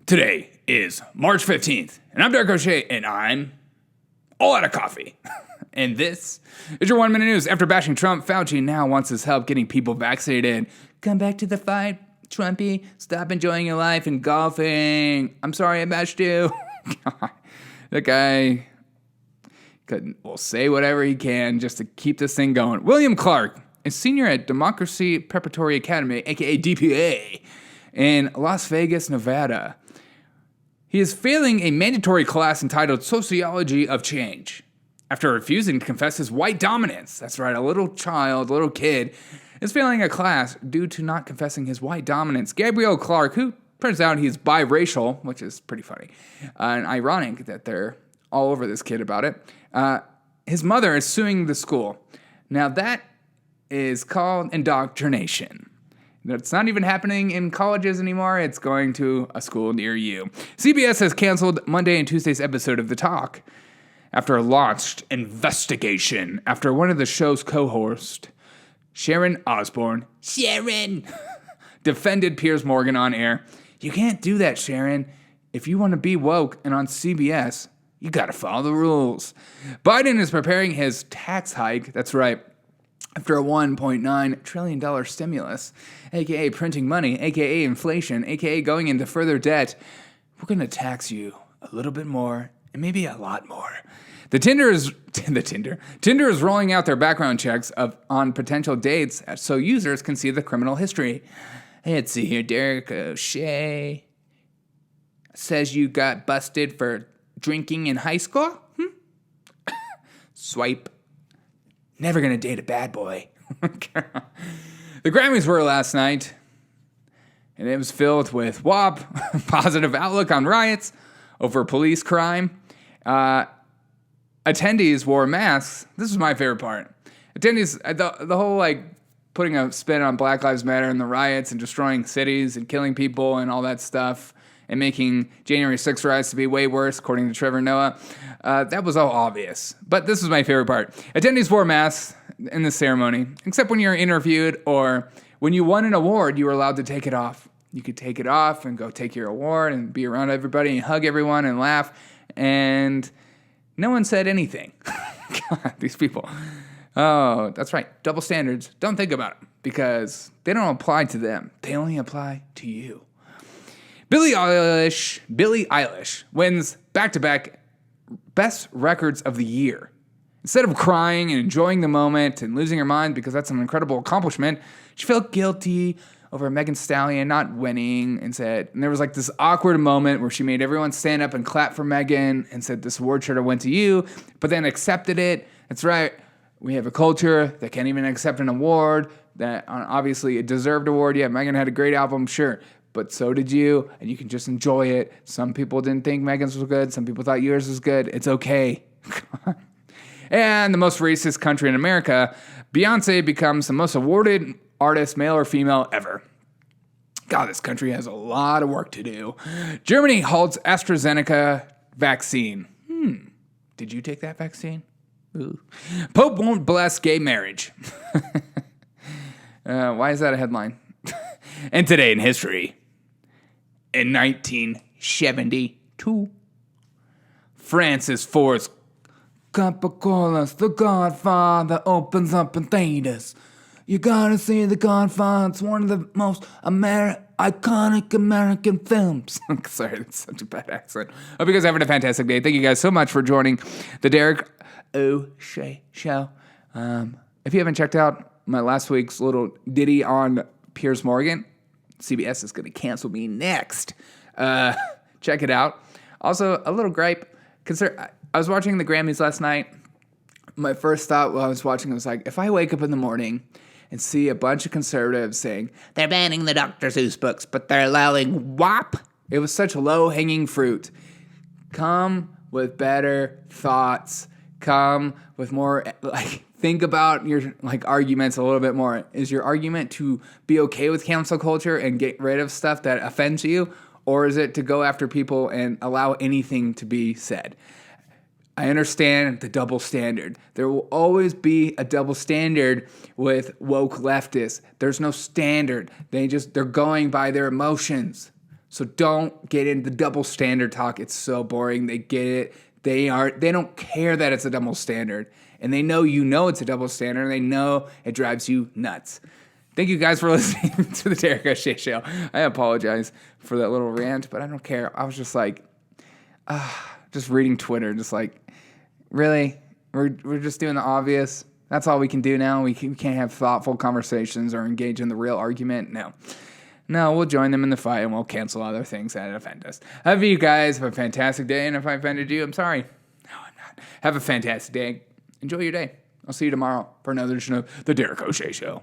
Today is March 15th, and I'm Derek O'Shea, and I'm all out of coffee. And this is your 1 minute news. After bashing Trump, Fauci now wants his help getting people vaccinated. Come back to the fight, Trumpy. Stop enjoying your life and golfing. I'm sorry I bashed you. That guy will say whatever he can just to keep this thing going. William Clark, a senior at Democracy Preparatory Academy, aka DPA, in Las Vegas, Nevada. He is failing a mandatory class entitled Sociology of Change after refusing to confess his white dominance. That's right, a little kid, is failing a class due to not confessing his white dominance. Gabriel Clark, who turns out he's biracial, which is pretty funny, and ironic that they're all over this kid about it. His mother is suing the school. Now that is called indoctrination. It's not even happening in colleges anymore. It's going to a school near you. CBS has canceled Monday and Tuesday's episode of The Talk after a launched investigation after one of the show's co-hosts, Sharon Osbourne, defended Piers Morgan on air. You can't do that, Sharon. If you want to be woke and on CBS, you got to follow the rules. Biden is preparing his tax hike. That's right. After a $1.9 trillion stimulus, a.k.a. printing money, a.k.a. inflation, a.k.a. going into further debt, we're going to tax you a little bit more and maybe a lot more. Tinder is rolling out their background checks on potential dates so users can see the criminal history. Let's see here, Derek O'Shea says you got busted for drinking in high school? Swipe. Never gonna date a bad boy. The Grammys were last night, and it was filled with WAP, positive outlook on riots over police crime. Attendees wore masks. This was my favorite part. Attendees, the whole putting a spin on Black Lives Matter and the riots and destroying cities and killing people and all that stuff and making January 6th riots to be way worse, according to Trevor Noah. That was all obvious. But this was my favorite part. Attendees wore masks in the ceremony, except when you're interviewed or when you won an award, you were allowed to take it off. You could take it off and go take your award and be around everybody and hug everyone and laugh. And no one said anything. God, these people. Oh, that's right. Double standards. Don't think about them because they don't apply to them. They only apply to you. Billie Eilish wins back-to-back Best Records of the Year. Instead of crying and enjoying the moment and losing her mind because that's an incredible accomplishment, she felt guilty over Megan Thee Stallion not winning and there was this awkward moment where she made everyone stand up and clap for Megan and said, this award should have went to you, but then accepted it. That's right. We have a culture that can't even accept an award, that obviously a deserved award. Yeah, Megan had a great album, sure. But so did you, and you can just enjoy it. Some people didn't think Megan's was good. Some people thought yours was good. It's okay. And the most racist country in America, Beyonce becomes the most awarded artist, male or female, ever. God, this country has a lot of work to do. Germany halts AstraZeneca vaccine. Did you take that vaccine? Ooh. Pope won't bless gay marriage. Why is that a headline? And today in history, in 1972, Francis Ford's Capicolas, the Godfather, opens up in theaters. You gotta see The Godfather. It's one of the most iconic American films. Sorry, that's such a bad accent. Hope you guys are having a fantastic day. Thank you guys so much for joining the Derek O'Shea Show. If you haven't checked out my last week's little ditty on Piers Morgan, CBS is going to cancel me next. Check it out. Also, a little gripe. I was watching the Grammys last night. My first thought while I was watching was if I wake up in the morning and see a bunch of conservatives saying, they're banning the Dr. Seuss books, but they're allowing WAP. It was such low-hanging fruit. Come with better thoughts. Come with more, think about your arguments a little bit more. Is your argument to be okay with cancel culture and get rid of stuff that offends you? Or is it to go after people and allow anything to be said? I understand the double standard. There will always be a double standard with woke leftists. There's no standard. They're going by their emotions. So don't get into the double standard talk. It's so boring. They get it. They don't care that it's a double standard. And they know it's a double standard, and they know it drives you nuts. Thank you guys for listening to the Derek O'Shea Show. I apologize for that little rant, but I don't care. I was just like, just reading Twitter, just like, really? We're just doing the obvious? That's all we can do now? We can't have thoughtful conversations or engage in the real argument? No, we'll join them in the fight, and we'll cancel other things that offend us. I hope you guys have a fantastic day, and if I offended you, I'm sorry. No, I'm not. Have a fantastic day. Enjoy your day. I'll see you tomorrow for another edition of The Derek O'Shea Show.